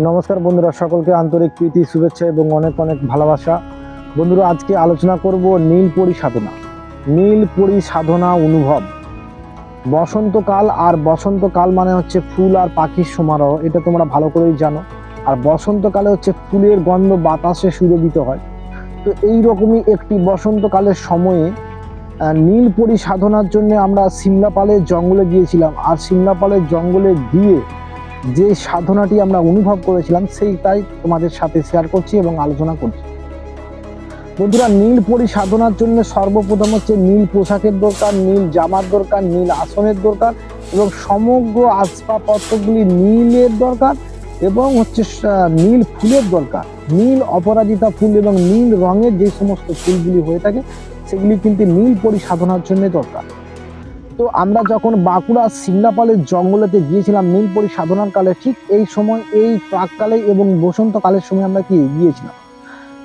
নমস্কার বন্ধুরা, সকলকে আন্তরিক প্রীতি, শুভেচ্ছা এবং অনেক অনেক ভালোবাসা। বন্ধুরা, আজকে আলোচনা করব নীলপরি সাধনা। নীলপরি সাধনা অনুভব। বসন্তকাল, আর বসন্তকাল মানে হচ্ছে ফুল আর পাখির সমারোহ, এটা তোমরা ভালো করেই জানো। আর বসন্তকালে হচ্ছে ফুলের গন্ধ বাতাসে সুরভিত হয়। তো এই রকমই একটি বসন্তকালের সময়ে নীলপরি সাধনার জন্য আমরা সিমলাপালের জঙ্গলে গিয়েছিলাম। আর সিমলাপালের জঙ্গলে গিয়ে যে সাধনাটি আমরা অনুভব করেছিলাম সেইটাই তোমাদের সাথে শেয়ার করছি এবং আলোচনা করছি। বন্ধুরা, নীলপরি সাধনার জন্য সর্বপ্রথম হচ্ছে নীল পোশাকের দরকার, নীল জামার দরকার, নীল আসনের দরকার এবং সমগ্র আসবাবপত্রগুলি নীলের দরকার এবং হচ্ছে নীল ফুলের দরকার। নীল অপরাজিতা ফুল এবং নীল রঙের যে সমস্ত ফুলগুলি হয়ে থাকে সেগুলি কিন্তু নীলপরি সাধনার জন্য দরকার। তো আমরা যখন বাঁকুড়া সিমলাপালের জঙ্গলেতে গিয়েছিলাম নীলপরি সাধনার কালে, ঠিক এই সময় এই প্রাককালে এবং বসন্তকালের সময় আমরা কি গিয়েছিলাম।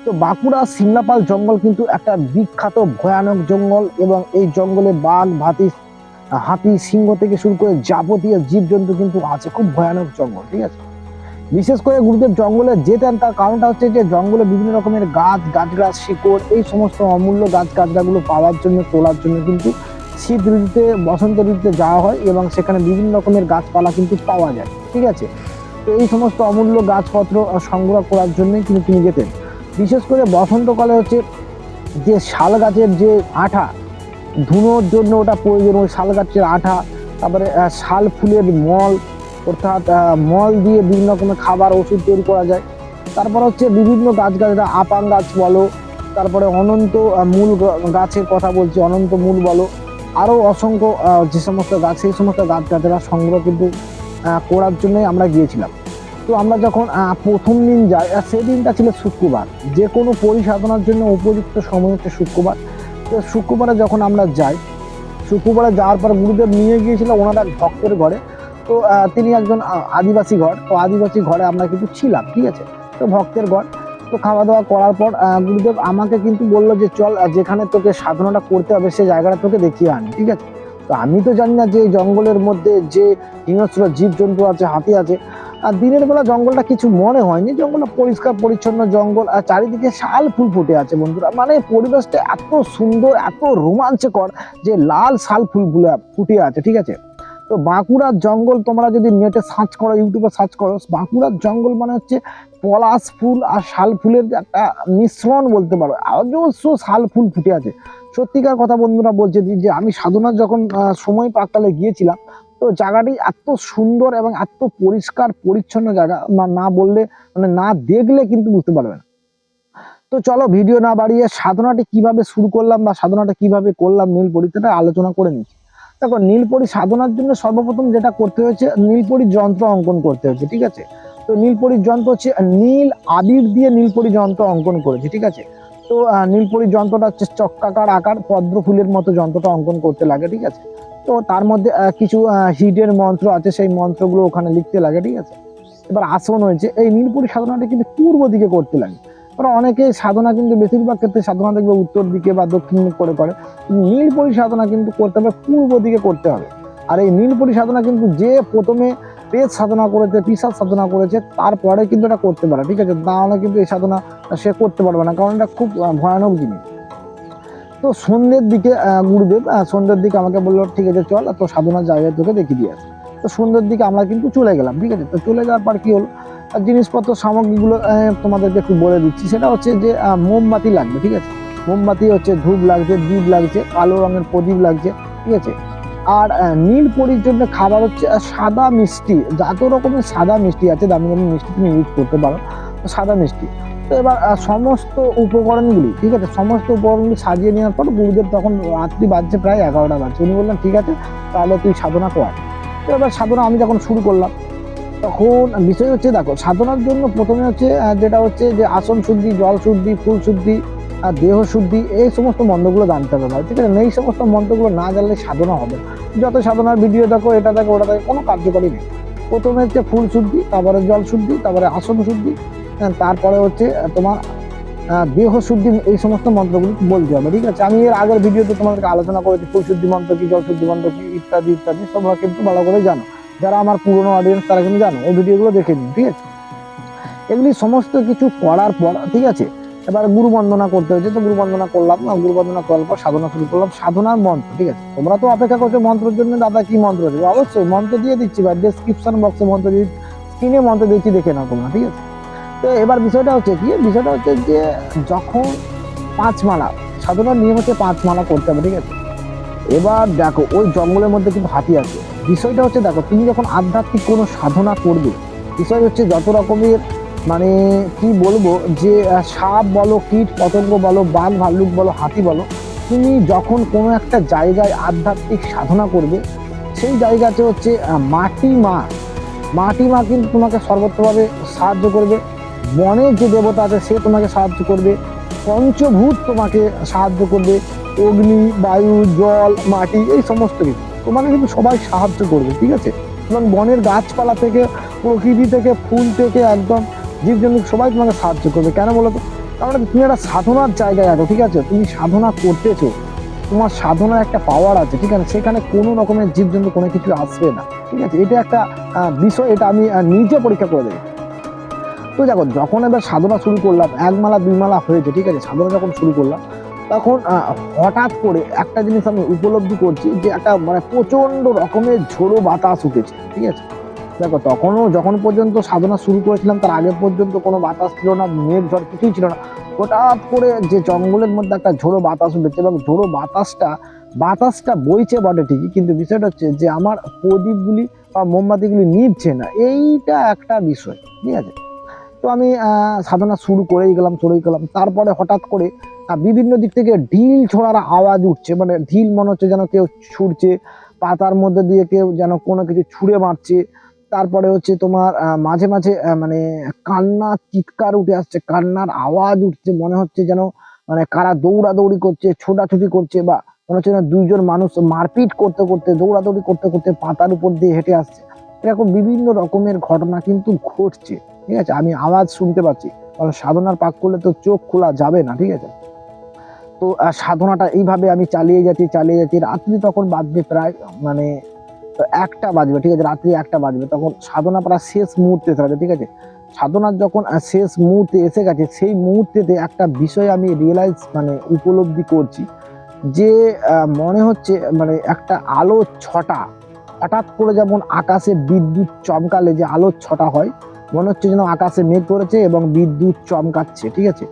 তো বাঁকুড়া সিমলাপাল জঙ্গল কিন্তু একটা বিখ্যাত ভয়ানক জঙ্গল এবং এই জঙ্গলে বাঘ, হাতি, সিংহ থেকে শুরু করে যাবতীয় জীবজন্তু কিন্তু আছে। খুব ভয়ানক জঙ্গল, ঠিক আছে। বিশেষ করে গুরুদেব জঙ্গলে যেতেন, তার কারণটা হচ্ছে যে জঙ্গলে বিভিন্ন রকমের গাছগাছড়া, শিকড়, এই সমস্ত অমূল্য গাছগাছড়াগুলো পাওয়ার জন্য, তোলার জন্য কিন্তু শীত ঋতুতে, বসন্ত ঋতুতে যাওয়া হয় এবং সেখানে বিভিন্ন রকমের গাছপালা কিন্তু পাওয়া যায়, ঠিক আছে। তো এই সমস্ত অমূল্য গাছপত্র সংগ্রহ করার জন্যই কিন্তু তিনি যেতেন। বিশেষ করে বসন্তকালে হচ্ছে যে শাল গাছের যে আঠা, ধুনোর জন্য ওটা প্রয়োজন, ওই শাল গাছের আঠা, তারপরে শাল ফুলের মল, অর্থাৎ মল দিয়ে বিভিন্ন রকমের খাবার, ওষুধ তৈরি করা যায়। তারপর হচ্ছে বিভিন্ন গাছগাছরা, আপাং গাছ বলো, তারপরে অনন্ত মূল গাছের কথা বলছি, অনন্ত মূল বলো, আরও অসংখ্য যে সমস্ত গাছ, সেই সমস্ত গাছগাছরা সংগ্রহ কিন্তু করার জন্যই আমরা গিয়েছিলাম। তো আমরা যখন প্রথম দিন যাই, সেই দিনটা ছিল শুক্রবার। যে কোনো পরিসাধনার জন্য উপযুক্ত সময় হচ্ছে শুক্রবার। তো শুক্রবারে যখন আমরা যাই, শুক্রবারে যাওয়ার পর গুরুদেব নিয়ে গিয়েছিল ওনার এক ভক্তের ঘরে। তো তিনি একজন আদিবাসী ঘর, তো আদিবাসী ঘরে আমরা কিন্তু ছিলাম, ঠিক আছে। তো ভক্তের ঘর, তো খাওয়া দাওয়া করার পর গুরুদেব আমাকে কিন্তু বললো যে চল, যেখানে তোকে সাধনাটা করতে হবে সেই জায়গাটা তোকে দেখিয়ে আনি, ঠিক আছে। তো আমি তো জানি না যে জঙ্গলের মধ্যে যে হিংস্র জীবজন্তু আছে, হাতি আছে। আর দিনের বেলা জঙ্গলটা কিছু মনে হয়নি, জঙ্গলটা পরিষ্কার পরিচ্ছন্ন জঙ্গল, আর চারিদিকে শাল ফুল ফুটে আছে বন্ধুরা। মানে পরিবেশটা এত সুন্দর, এত রোমাঞ্চকর যে লাল শাল ফুলগুলো ফুটে আছে, ঠিক আছে। তো বাঁকুড়ার জঙ্গল তোমরা যদি নেটে সার্চ করো, ইউটিউবে সার্চ করো, বাঁকুড়ার জঙ্গল মানে হচ্ছে পলাশ ফুল আর শাল ফুলের একটা মিশ্রণ বলতে পারো। অজস্র শাল ফুল ফুটে আছে। সত্যিকার কথা বন্ধুরা বলছে যে আমি সাধনার যখন সময় প্রাককালে গিয়েছিলাম, তো জায়গাটি এত সুন্দর এবং এত পরিষ্কার পরিচ্ছন্ন জায়গা, না বললে মানে না দেখলে কিন্তু বুঝতে পারবে না। তো চলো ভিডিও না বাড়িয়ে সাধনাটি কিভাবে শুরু করলাম বা সাধনাটা কিভাবে করলাম নীলপরিতে আলোচনা করে নিচ্ছি। দেখো, নীলপরি সাধনার জন্য সর্বপ্রথম যেটা করতে হয়েছে, নীলপরি যন্ত্র অঙ্কন করতে হয়েছে, ঠিক আছে। তো নীলপরির যন্ত্র হচ্ছে নীল আবির দিয়ে নীলপরি যন্ত্র অঙ্কন করেছে, ঠিক আছে। তো নীলপরি যন্ত্রটা হচ্ছে চক্রাকার আকার, পদ্ম ফুলের মতো যন্ত্রটা অঙ্কন করতে লাগে, ঠিক আছে। তো তার মধ্যে কিছু হিডেন মন্ত্র আছে, সেই মন্ত্রগুলো ওখানে লিখতে লাগে, ঠিক আছে। এবার আসন হয়েছে, এই নীলপরি সাধনাটা কিন্তু পূর্ব দিকে করতে লাগে। কারণ অনেকে সাধনা কিন্তু বেশিরভাগ ক্ষেত্রে সাধনা দেখবে উত্তর দিকে বা দক্ষিণ দিকে করে। নীলপরি সাধনা কিন্তু করতে হবে পূর্ব দিকে করতে হবে। আর এই নীলপরি সাধনা কিন্তু যে প্রথমে পেজ সাধনা করেছে, পিসাজ সাধনা করেছে, তারপরে কিন্তু এটা করতে পারে, ঠিক আছে। তাহলে কিন্তু এই সাধনা সে করতে পারবে না, কারণ এটা খুব ভয়ানক জিনিস। তো সন্ধ্যের দিকে গুরুদেব সন্ধ্যের দিকে আমাকে বললো ঠিক আছে চল, তো সাধনার জায়গায় তোকে দেখিয়ে দিয়ে আসে। তো সন্ধ্যের দিকে আমরা কিন্তু চলে গেলাম, ঠিক আছে। তো চলে যাওয়ার পর কি হলো, জিনিসপত্র সামগ্রীগুলো তোমাদেরকে একটু বলে দিচ্ছি। সেটা হচ্ছে যে মোমবাতি লাগবে, ঠিক আছে। মোমবাতি হচ্ছে, ধূপ লাগছে, দ্বীপ লাগছে, কালো রঙের প্রদীপ লাগছে, ঠিক আছে। আর নীলপরির জন্য খাবার হচ্ছে সাদা মিষ্টি, যত রকমের সাদা মিষ্টি আছে, দামি দামি মিষ্টি তুমি ইউজ করতে পারো, সাদা মিষ্টি। তো এবার সমস্ত উপকরণগুলি, ঠিক আছে, সমস্ত উপকরণগুলি সাজিয়ে নেওয়ার পর গুরুদেব তখন রাত্রি বাজছে প্রায় 11টা বাজছে, উনি বললেন ঠিক আছে তাহলে তুই সাধনা কর। তো এবার সাধনা আমি যখন শুরু করলাম, তখন বিষয় হচ্ছে দেখো, সাধনার জন্য প্রথমে হচ্ছে যেটা হচ্ছে যে আসন শুদ্ধি, জল শুদ্ধি, ফুল শুদ্ধি, দেহ শুদ্ধি, এই সমস্ত মন্ত্রগুলো জানতে হবে ভাই, ঠিক আছে। এই সমস্ত মন্ত্রগুলো না জানলে সাধনা হবে না। যত সাধনার ভিডিও দেখো, এটা দেখো, ওটা দেখো, কোনো কার্যকরী নেই। প্রথমে হচ্ছে ফুল শুদ্ধি, তারপরে জল শুদ্ধি, তারপরে আসন শুদ্ধি, তারপরে হচ্ছে তোমার দেহ শুদ্ধি, এই সমস্ত মন্ত্রগুলো বলতে হবে, ঠিক আছে। আমি এর আগের ভিডিওতে তোমাদেরকে আলোচনা করেছি ফুল শুদ্ধি মন্ত্র কি, জল শুদ্ধি মন্ত্র কি, ইত্যাদি ইত্যাদি, তোমরা কিন্তু ভালো করে জানো। যারা আমার পুরনো অডিয়েন্স তারা কিন্তু জানো, ওই ভিডিওগুলো দেখে নিন, ঠিক আছে। এগুলি সমস্ত কিছু করার পর ঠিক আছে, এবার গুরু বন্দনা করতে হয়েছে, তো গুরু বন্দনা করলাম, গুরু বন্দনা করার পর সাধনা শুরু করলাম, সাধনার মন্ত্র। ঠিক আছে, তোমরা তো অপেক্ষা করছো মন্ত্রের জন্য, দাদা কি মন্ত্র দেবে? অবশ্যই মন্ত্র দিয়ে দিচ্ছি ভাই, ডেসক্রিপশন বক্সে মন্ত্র দিয়ে, স্ক্রিনে মন্ত্র দিচ্ছি, দেখে নাও তোমরা। ঠিক আছে, তো এবার বিষয়টা হচ্ছে কি, বিষয়টা হচ্ছে যে যখন 5 মালা, সাধনার নিয়ম হচ্ছে 5 মালা করতে হবে। ঠিক আছে, এবার দেখো ওই জঙ্গলের মধ্যে কিন্তু হাতি আছে। বিষয়টা হচ্ছে দেখো, তুমি যখন আধ্যাত্মিক কোনো সাধনা করবে, বিষয় হচ্ছে যত রকমের মানে কি বলবো যে সাপ বলো, কীট পতঙ্গ বলো, বাঘ ভাল্লুক বলো, হাতি বলো, তুমি যখন কোনো একটা জায়গায় আধ্যাত্মিক সাধনা করবে, সেই জায়গাতে হচ্ছে মাটি মা কিন্তু তোমাকে সর্বত্রভাবে সাহায্য করবে। বনের যে দেবতা আছে সে তোমাকে সাহায্য করবে, পঞ্চভূত তোমাকে সাহায্য করবে, অগ্নি, বায়ু, জল, মাটি, এই সমস্ত কিছু তোমাকে কিন্তু সবাই সাহায্য করবে। ঠিক আছে, এবং বনের গাছপালা থেকে, প্রকৃতি থেকে, ফুল থেকে, একদম জীবজন্তু সবাই তোমাকে সাহায্য করবে। কেন বলো তো? কারণ তুমি একটা সাধনার জায়গায় আছো। ঠিক আছে, তুমি সাধনা করতেছো, তোমার সাধনার একটা পাওয়ার আছে। ঠিক আছে, সেখানে কোনো রকমের জীবজন্তু কোনো কিছু আসবে না। ঠিক আছে, এটা একটা বিষয়, এটা আমি নিজে পরীক্ষা করে দেবো। তো দেখো, যখন এবার সাধনা শুরু করলাম, 1 মালা 2 মালা হয়েছে, ঠিক আছে, সাধনা যখন শুরু করলাম, তখন হঠাৎ করে একটা জিনিস আমি উপলব্ধি করছি যে একটা মানে প্রচন্ড রকমের ঝোড়ো বাতাস উঠেছে। ঠিক আছে, দেখো তখনও যখন পর্যন্ত সাধনা শুরু করেছিলাম তার আগে পর্যন্ত কোনো বাতাস ছিল না, মেঘ ঝড় কিছুই ছিল না। হঠাৎ করে যে জঙ্গলের মধ্যে একটা ঝোড়ো বাতাস উঠেছে, এবং ঝোড়ো বাতাসটা বইছে বটে ঠিকই, কিন্তু বিষয়টা হচ্ছে যে আমার প্রদীপগুলি বা মোমবাতিগুলি নিভছে না, এইটা একটা বিষয়। ঠিক আছে, তো আমি সাধনা শুরু করেই গেলাম। তারপরে হঠাৎ করে বিভিন্ন দিক থেকে ঢিল ছোড়ার আওয়াজ উঠছে, মানে ঢিল মনে হচ্ছে যেন কেউ ছুড়ছে, পাতার মধ্যে দিয়ে কেউ যেন কোনো কিছু ছুঁড়ে মারছে। তারপরে হচ্ছে তোমার মাঝে মাঝে মানে কান্নার চিৎকার উঠে আসছে, কান্নার আওয়াজ উঠছে, মনে হচ্ছে যেন মানে কারা দৌড়াদৌড়ি করছে, ছোটাছুটি করছে, বা মনে হচ্ছে যেন 2 জন মানুষ মারপিট করতে করতে, দৌড়াদৌড়ি করতে করতে পাতার উপর দিয়ে হেঁটে আসছে। এরকম বিভিন্ন রকমের ঘটনা কিন্তু ঘটছে। ঠিক আছে, আমি আওয়াজ শুনতে পাচ্ছি, কারণ সাধনার পাক করলে তো চোখ খোলা যাবে না। ঠিক আছে, তো সাধনাটা এইভাবে আমি চালিয়ে যাচ্ছি। রাত্রি তখন বাজবে প্রায় মানে 1টা বাজবে। ঠিক আছে, রাত্রি 1টা বাজবে, তখন সাধনা প্রায় শেষ মুহূর্তে থাকে। ঠিক আছে, সাধনার যখন শেষ মুহূর্তে এসে গেছে, সেই মুহূর্তেতে একটা বিষয় আমি রিয়েলাইজ মানে উপলব্ধি করছি যে মনে হচ্ছে মানে একটা আলোর ছটা, হঠাৎ করে যেমন আকাশে বিদ্যুৎ চমকালে যে আলোর ছটা হয়, মনে হচ্ছে যেন আকাশে মেঘ করেছে এবং বিদ্যুৎ চমকাচ্ছে। ঠিক আছে,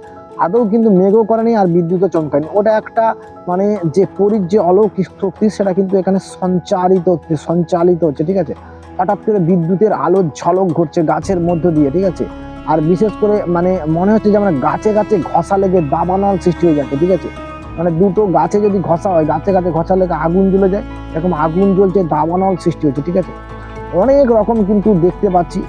আদৌ কিন্তু মেঘও করেনি আর বিদ্যুৎও চমকায়নি, ওটা একটা মানে যে পরীর যে অলৌকিক শক্তি সেটা কিন্তু এখানে সঞ্চালিত হচ্ছে। ঠিক আছে, হঠাৎ করে বিদ্যুতের আলোর ঝলক ঘটছে গাছের মধ্য দিয়ে। ঠিক আছে, আর বিশেষ করে মানে মনে হচ্ছে যে মানে গাছে গাছে ঘষা লেগে দাবানল সৃষ্টি হয়ে যাচ্ছে। ঠিক আছে, মানে দুটো গাছে যদি ঘষা হয়, গাছে গাছে ঘষা লেগে আগুন জ্বলে যায়, এরকম আগুন জ্বলছে, দাবানল সৃষ্টি হচ্ছে। ঠিক আছে, অনেক রকম কিন্তু দেখতে পাচ্ছি।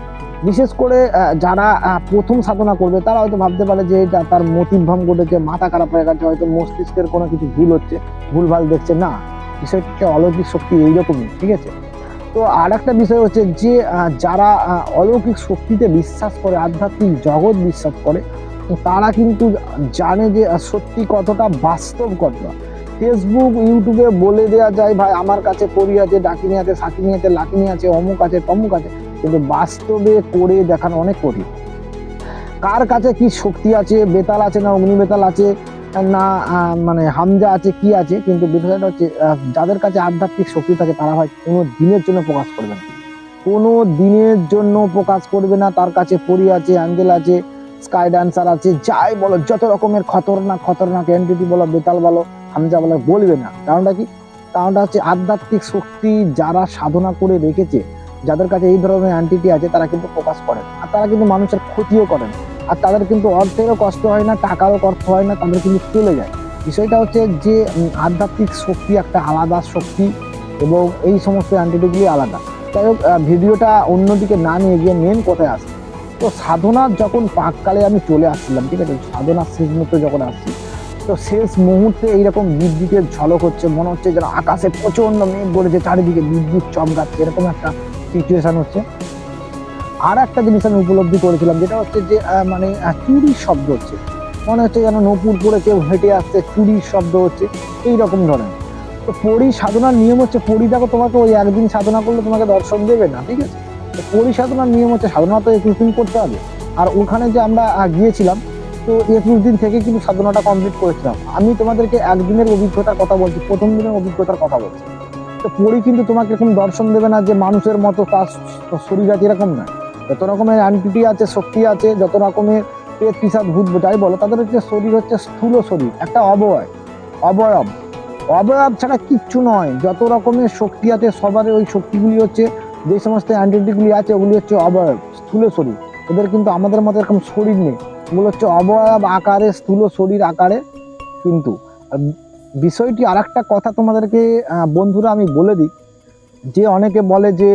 বিশেষ করে যারা প্রথম সাধনা করবে তারা হয়তো ভাবতে পারে যে এটা তার মতিভ্রম ঘটেছে, মাথা খারাপ হয়ে গেছে, হয়তো মস্তিষ্কের কোনো কিছু ভুল হচ্ছে, ভুলভাল দেখছে। না, বিষয়টা অলৌকিক শক্তি এইরকমই। ঠিক আছে, তো আর একটা বিষয় হচ্ছে যে যারা অলৌকিক শক্তিতে বিশ্বাস করে, আধ্যাত্মিক জগৎ বিশ্বাস করে, তারা কিন্তু জানে যে সত্যি কতটা, বাস্তব কতটা। ফেসবুক, ইউটিউবে বলে দেওয়া যায় ভাই আমার কাছে পরি আছে, ডাকিনী আছে, সাকিনী আছে, লাকিনী আছে, অমুক আছে, তমুক আছে, কিন্তু বাস্তবে করে দেখানো অনেক কঠিন। কার কাছে কি শক্তি আছে, বেতাল আছে না অগ্নি বেতাল আছে না মানে হামজা আছে, কি আছে, কিন্তু বিষয়টা হচ্ছে যাদের কাছে আধ্যাত্মিক শক্তি থাকে তারা হয় কোনো দিনের জন্য প্রকাশ করবে না, কোনো দিনের জন্য প্রকাশ করবে না। তার কাছে পরি আছে, অ্যাঞ্জেল আছে, স্কাই ডান্সার আছে, যাই বলো, যত রকমের খতরনাক এন্টিটি বলো, বেতাল বলো, হামজা বলো, বলবে না। কারণটা কি? কারণটা হচ্ছে আধ্যাত্মিক শক্তি যারা সাধনা করে রেখেছে, যাদের কাছে এই ধরনের অ্যান্টিটি আছে, তারা কিন্তু প্রকাশ করেন, আর তারা কিন্তু মানুষের ক্ষতিও করেন, আর তাদের কিন্তু অর্থেরও কষ্ট হয় না, টাকারও কষ্ট হয় না, তাদের কিন্তু চলে যায়। বিষয়টা হচ্ছে যে আধ্যাত্মিক শক্তি একটা আলাদা শক্তি, এবং এই সমস্ত অ্যান্টিটিগুলি আলাদা। যাই হোক, ভিডিওটা অন্যদিকে না নিয়ে গিয়ে মেন কোথায় আসছে। তো সাধনার যখন পাককালে আমি চলে আসছিলাম, ঠিক আছে, সাধনার শেষ মুহূর্তে যখন আসছি, তো শেষ মুহূর্তে এইরকম বিদ্যুতের ঝলক হচ্ছে, মনে হচ্ছে যেন আকাশে প্রচন্ড মেঘ গড়েছে, চারিদিকে বিদ্যুৎ চমকাচ্ছে, এরকম একটা সিচুয়েশন হচ্ছে। আর একটা জিনিস আমি উপলব্ধি করেছিলাম, যেটা হচ্ছে যে মানে চুরির শব্দ হচ্ছে, মনে হচ্ছে যেন নপুর করে কেউ হেঁটে আসছে, চুরির শব্দ হচ্ছে, এইরকম ধরনের। তো পরি সাধনার নিয়ম হচ্ছে, পরি দেখো তোমাকে ওই একদিন সাধনা করলে তোমাকে দর্শন দেবে না। ঠিক আছে, তো পরি সাধনার নিয়ম হচ্ছে সাধনা তো 21 দিন করতে হবে, আর ওখানে যে আমরা গিয়েছিলাম, তো 21 দিন থেকে কিন্তু সাধনাটা কমপ্লিট করেছিলাম। আমি তোমাদেরকে একদিনের অভিজ্ঞতার কথা বলছি, প্রথম দিনের অভিজ্ঞতার কথা বলছি। তো পরি কিন্তু তোমাকে এরকম দর্শন দেবে না যে মানুষের মতো তার শরীর আছে, এরকম না। যত রকমের অ্যান্টিটি আছে, শক্তি আছে, যত রকমের পেট পিসাদ ভূত যাই বলো, তাদের হচ্ছে শরীর হচ্ছে স্থূল শরীর, একটা অবয়ব অবয়ব অবয়ব ছাড়া কিচ্ছু নয়। যত রকমের শক্তি আছে সবার ওই শক্তিগুলি হচ্ছে, যে সমস্ত অ্যান্টিটিগুলি আছে ওগুলি হচ্ছে অবয়ব, স্থূল শরীর। ওদের কিন্তু আমাদের মতো এরকম শরীর নেই, ওগুলো হচ্ছে অবয়ব আকারে, স্থূল শরীর আকারে। কিন্তু বিষয়টি আর একটা কথা তোমাদেরকে বন্ধুরা আমি বলে দিই, যে অনেকে বলে যে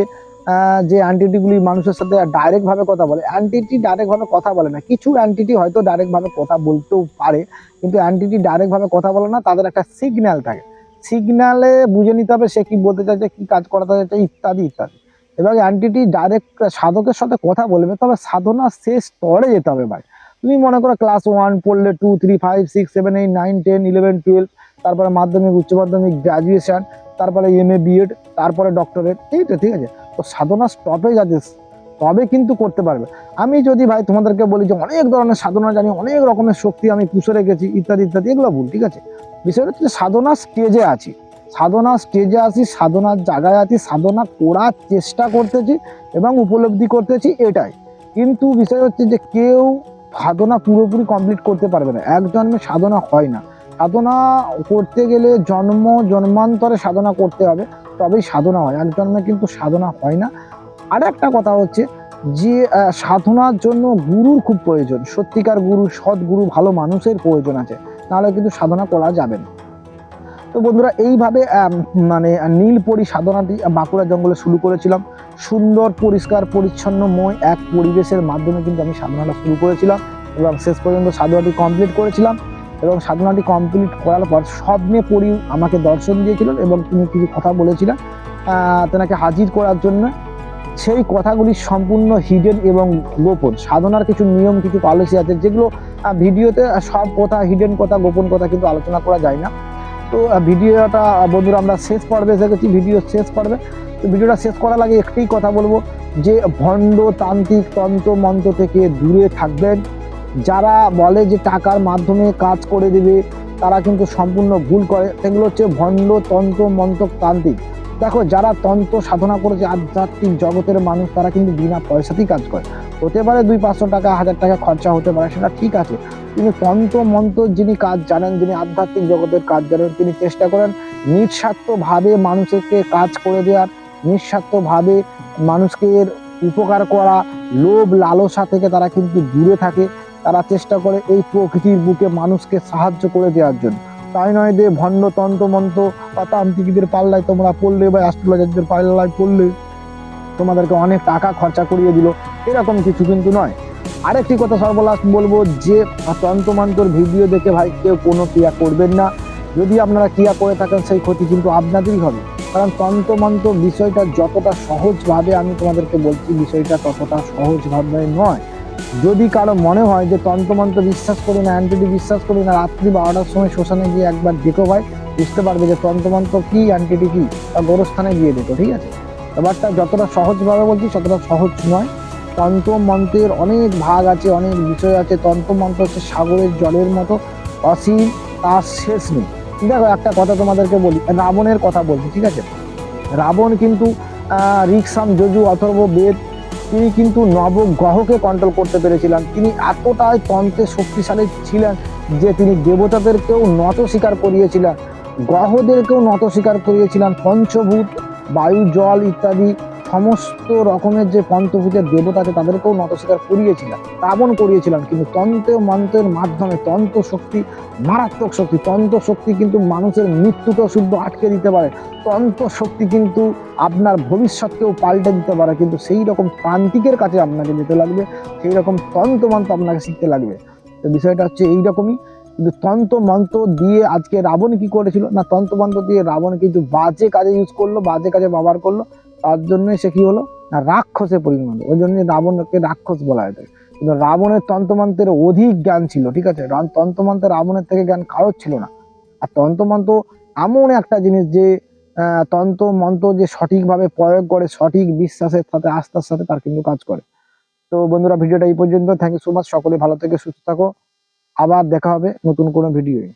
যে অ্যান্টিটিগুলি মানুষের সাথে ডাইরেক্টভাবে কথা বলে। অ্যান্টিটি ডাইরেক্টভাবে কথা বলে না। কিছু অ্যান্টিটি হয়তো ডাইরেক্টভাবে কথা বলতেও পারে, কিন্তু অ্যান্টিটি ডাইরেক্টভাবে কথা বলে না, তাদের একটা সিগন্যাল থাকে। সিগন্যালে বুঝে নিতে হবে সে কি বলতে চাইছে, কি কাজ করাতে চাইছে, ইত্যাদি ইত্যাদি। এবং অ্যান্টিটি ডাইরেক্ট সাধকের সাথে কথা বলবে, তবে সাধনা শেষ স্তরে যেতে হবে ভাই। তুমি মনে করো ক্লাস 1 পড়লে 2, 3, 5, 6, 7, 8, 9, 10, 11, 12, তারপরে মাধ্যমিক, উচ্চ মাধ্যমিক, গ্রাজুয়েশন, তারপরে MA, BEd, তারপরে ডক্টরেট, ঠিক আছে। তো সাধনা স্টপে যাচ্ছে, তবে কিন্তু করতে পারবে। আমি যদি ভাই তোমাদেরকে বলি যে অনেক ধরনের সাধনা জানি, অনেক রকমের শক্তি আমি পুষে রেখেছি, ইত্যাদি ইত্যাদি, এগুলো ভুল, ঠিক আছে। বিষয়টা হচ্ছে সাধনা স্টেজে আছি, সাধনা স্টেজে আছি, সাধনার জায়গায় আছি, সাধনা করার চেষ্টা করতেছি এবং উপলব্ধি করতেছি, এটাই। কিন্তু বিষয় হচ্ছে যে কেউ সাধনা পুরোপুরি কমপ্লিট করতে পারবে না, এক জন্মে সাধনা হয় না। সাধনা করতে গেলে জন্মান্তরে সাধনা করতে হবে, তবেই সাধনা হয়, এক জন্মে কিন্তু সাধনা হয় না। আর একটা কথা হচ্ছে যে সাধনার জন্য গুরুর খুব প্রয়োজন, সত্যিকার গুরু, সৎ গুরু, ভালো মানুষের প্রয়োজন আছে, নাহলে কিন্তু সাধনা করা যাবে না। তো বন্ধুরা এইভাবে মানে নীলপরি সাধনাটি বাঁকুড়া জঙ্গলে শুরু করেছিলাম। সুন্দর পরিষ্কার পরিচ্ছন্নময় এক পরিবেশের মাধ্যমে কিন্তু আমি সাধনাটা শুরু করেছিলাম এবং শেষ পর্যন্ত সাধনাটি কমপ্লিট করেছিলাম। এবং সাধনাটি কমপ্লিট করার পর স্বপ্নে পরি আমাকে দর্শন দিয়েছিলেন এবং তিনি কিছু কথা বলেছিলেন তেনাকে হাজির করার জন্য। সেই কথাগুলি সম্পূর্ণ হিডেন এবং গোপন। সাধনার কিছু নিয়ম, কিছু পলিসি আছে যেগুলো ভিডিওতে সব কথা, হিডেন কথা, গোপন কথা কিন্তু আলোচনা করা যায় না। তো ভিডিওটা বন্ধুরা আমরা শেষ পর্বে এসে গেছি, ভিডিও শেষ পর্বে। তো ভিডিওটা শেষ করার আগে একটাই কথা বলবো যে ভণ্ড তান্ত্রিক তন্ত্র মন্ত্র থেকে দূরে থাকবেন। যারা বলে যে টাকার মাধ্যমে কাজ করে দেবে, তারা কিন্তু সম্পূর্ণ ভুল করে। সেগুলো হচ্ছে ভণ্ড তন্ত্র মন্ত্র তান্ত্রিক। দেখো, যারা তন্ত্র সাধনা করেছে, আধ্যাত্মিক জগতের মানুষ, তারা কিন্তু বিনা পয়সাতেই কাজ করে। হতে পারে 200-500 টাকা, 1000 টাকা খরচা হতে পারে, সেটা ঠিক আছে। তিনি তন্ত্র মন্ত্র যিনি কাজ জানেন, যিনি আধ্যাত্মিক জগতের কাজ জানেন, তিনি চেষ্টা করেন নিঃস্বার্থভাবে মানুষকে কাজ করে দেওয়ার, নিঃস্বার্থভাবে মানুষকে উপকার করা। লোভ লালসা থেকে তারা কিন্তু দূরে থাকে। তারা চেষ্টা করে এই প্রকৃতির বুকে মানুষকে সাহায্য করে দেওয়ার জন্য। তাই নয় যে ভণ্ড তন্ত্র মন্ত্র বা তান্ত্রিকদের পাল্লায় তোমরা পড়লে বা অ্যাস্ট্রোলজারদের পাল্লায় পড়লে তোমাদেরকে অনেক টাকা খরচা করিয়ে দিল, এরকম কিছু কিন্তু নয়। আরেকটি কথা সর্বলাস্ট বলবো যে তন্ত্রমন্ত্র ভিডিও দেখে ভাই কেউ কোনো ক্রিয়া করবেন না। যদি আপনারা ক্রিয়া করে থাকেন সেই ক্ষতি কিন্তু আপনাদেরই হবে। কারণ তন্ত্রমন্ত্র বিষয়টা যতটা সহজভাবে আমি তোমাদেরকে বলছি, বিষয়টা ততটা সহজভাবে নয়। যদি কারো মনে হয় যে তন্ত্রমন্ত্র বিশ্বাস করি না, অ্যান্টিটি বিশ্বাস করি না, রাত্রি 12টার সময় শ্মশানে গিয়ে একবার দেখো ভাই, বুঝতে পারবে যে তন্ত্রমন্ত্র কি, অ্যান্টিটি কি, বা গোরস্থানে গিয়ে দেখো, ঠিক আছে। ব্যাপারটা যতটা সহজভাবে বলছি ততটা সহজ নয়। তন্ত্রমন্ত্রের অনেক ভাগ আছে, অনেক বিষয় আছে। তন্ত্রমন্ত্র হচ্ছে সাগরের জলের মতো অসীম, তার শেষ নেই। দেখো, একটা কথা তোমাদেরকে বলি, রাবণের কথা বলছি, ঠিক আছে। রাবণ কিন্তু ঋক্সাম, যজু, অথর্ব, বেদ, তিনি কিন্তু নবগ্রহকে কন্ট্রোল করতে পেরেছিলেন। তিনি এতটাই তন্ত্রে শক্তিশালী ছিলেন যে তিনি দেবতাদেরকেও নত স্বীকার করিয়েছিলেন, গ্রহদেরকেও নত স্বীকার করিয়েছিলেন। পঞ্চভূত, বায়ু, জল ইত্যাদি সমস্ত রকমের যে পঞ্চভূতের দেবতা আছে তাদেরকেও নত স্বীকার করিয়েছিলেন, রাবণ করিয়েছিলেন। কিন্তু তন্ত্র মন্ত্রের মাধ্যমে, তন্ত্র শক্তি মারাত্মক শক্তি, তন্ত্র শক্তি কিন্তু মানুষের মৃত্যুকেও শুদ্ধ আটকে দিতে পারে। তন্ত্র শক্তি কিন্তু আপনার ভবিষ্যৎকেও পাল্টে দিতে পারে। কিন্তু সেই রকম তান্ত্রিকের কাছে আপনাকে যেতে লাগবে, সেই রকম তন্ত্রমন্ত্র আপনাকে শিখতে লাগবে। তো বিষয়টা হচ্ছে এইরকমই। কিন্তু তন্ত্রমন্ত্র দিয়ে আজকে রাবণ কি করেছিল না, তন্ত্রমন্ত্র দিয়ে রাবণ কিন্তু বাজে কাজে ইউজ করলো, বাজে কাজে ব্যবহার করলো। তার জন্যই সে কি হলো না, রাক্ষসে পরিণত হলো। ওই জন্য রাবণকে রাক্ষস বলা হয়। কিন্তু রাবণের তন্ত্রমন্ত্রের অধিক জ্ঞান ছিল, ঠিক আছে। তন্ত্রমন্ত্রে রাবণের থেকে জ্ঞান কারোর ছিল না। আর তন্ত্রমন্ত্র এমন একটা জিনিস যে তন্ত্রমন্ত্র যে সঠিকভাবে প্রয়োগ করে, সঠিক বিশ্বাসের সাথে, আস্থার সাথে, তার কিন্তু কাজ করে। তো বন্ধুরা, ভিডিওটা এই পর্যন্ত। Thank you so much. সকলে ভালো থেকে সুস্থ থাকো। আবার দেখা হবে নতুন কোনো ভিডিওয়ে।